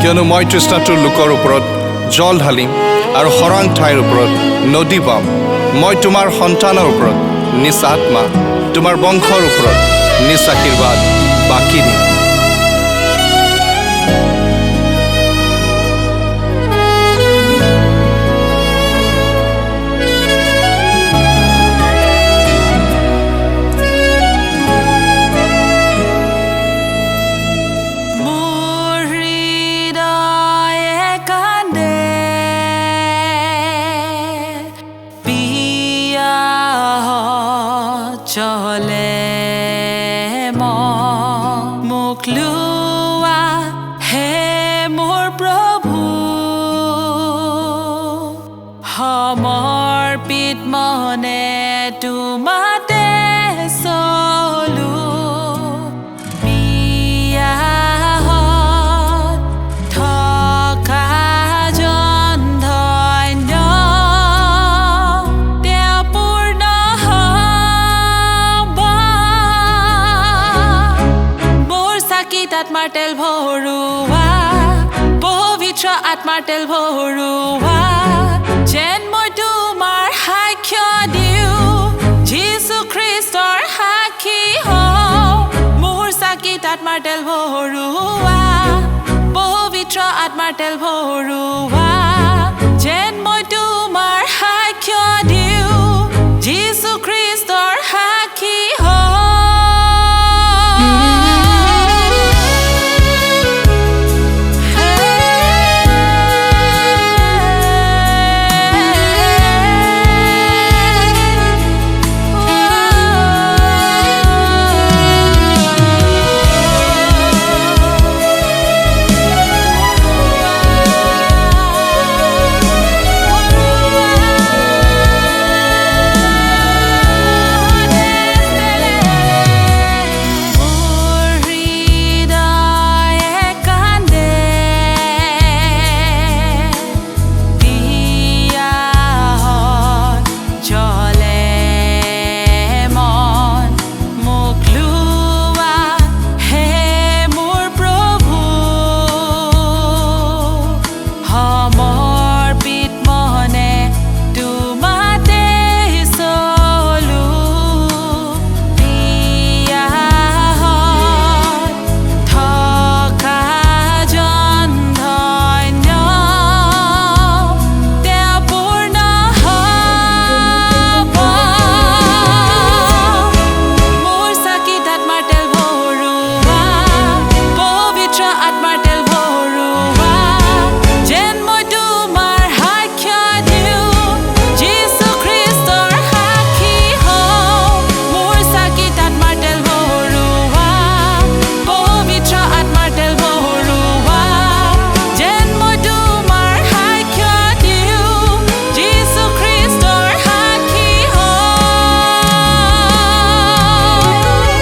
কিয়নো মই তৃষ্ণাতুৰ লোকৰ ওপৰত জল ঢালিম আৰু খৰাং ঠাইৰ ওপৰত নদী পাম। মই তোমাৰ সন্তানৰ ওপৰত নিজ আত্মা, তোমাৰ বংশৰ ওপৰত নিজ আশীৰ্বাদ বাকী দিম। চলে মোক লোৱা হে মোৰ প্ৰভু, সমৰ্পিত মনে তোমাতে চলো। বিয়াহত থকা জন ধন্য, তেওঁ পূৰ্ণ আত্মাৰ তেল ভৰোৱা, পবিত্ৰ আত্মাৰ তেল ভৰোৱা, যেন মই তোমাৰ সাক্ষ্য দিওঁ, যীশু খ্ৰীষ্টৰ সাক্ষী হওঁ। মোৰ চাকিত আত্মাৰ তেল ভৰোৱা, পবিত্ৰ আত্মাৰ তেল ভৰোৱা, যেন মই তোমাৰ সাক্ষ্য দিওঁ, যীশু খ্ৰীষ্টৰ সাক্ষী হওঁ।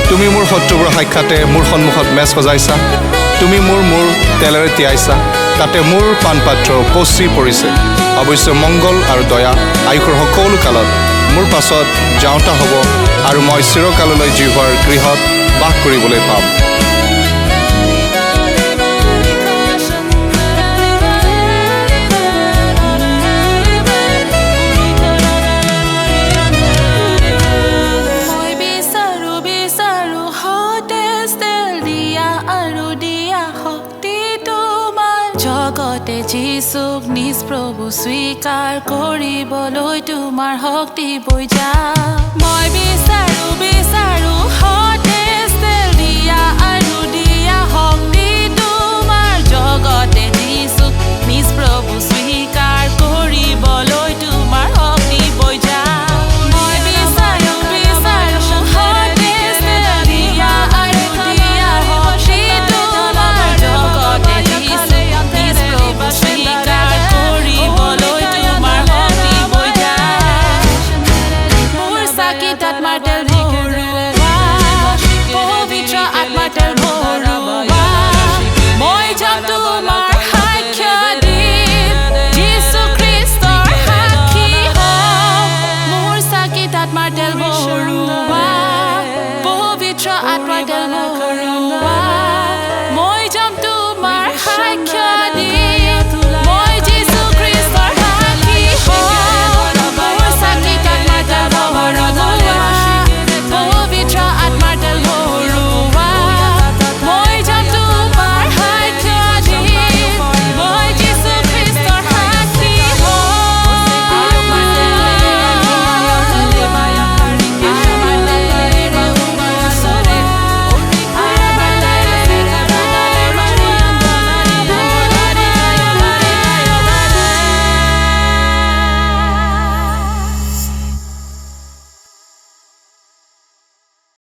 তুমি মোৰ শত্ৰুবোৰৰ সাক্ষাতে মোৰ সন্মুখত মেজ সজাইছা। তুমি মোৰ মূৰ তেলেৰে তিয়াইছা, তাতে মোৰ পাণপাত্ৰ উপচি পৰিছে। অৱশ্যে মংগল আৰু দয়া আয়ুসৰ সকলো কালত মোৰ পাছত যাওঁতা হ'ব, আৰু মই চিৰকাললৈ জিহুৱাৰ গৃহত বাস কৰিবলৈ পাম। জগতে যীশুক নিজ প্ৰভু স্বীকাৰ কৰিবলৈ তোমাৰ শক্তি বৈ যা। মই বিচাৰো সতেজ তেল দিয়া আৰু দিয়া শক্তি তোমাৰ। জগতে যীশুক নিজ প্ৰভু স্বীকাৰ কৰিবলৈ তোমাৰ শক্তি বৈ যা। মই বিচাৰো সতেজ তেল দিয়া আৰু দিয়া শক্তি তোমাৰ। জগতে যীশুক মোৰ চাকিত আত্মাৰ তেল ভৰোৱা,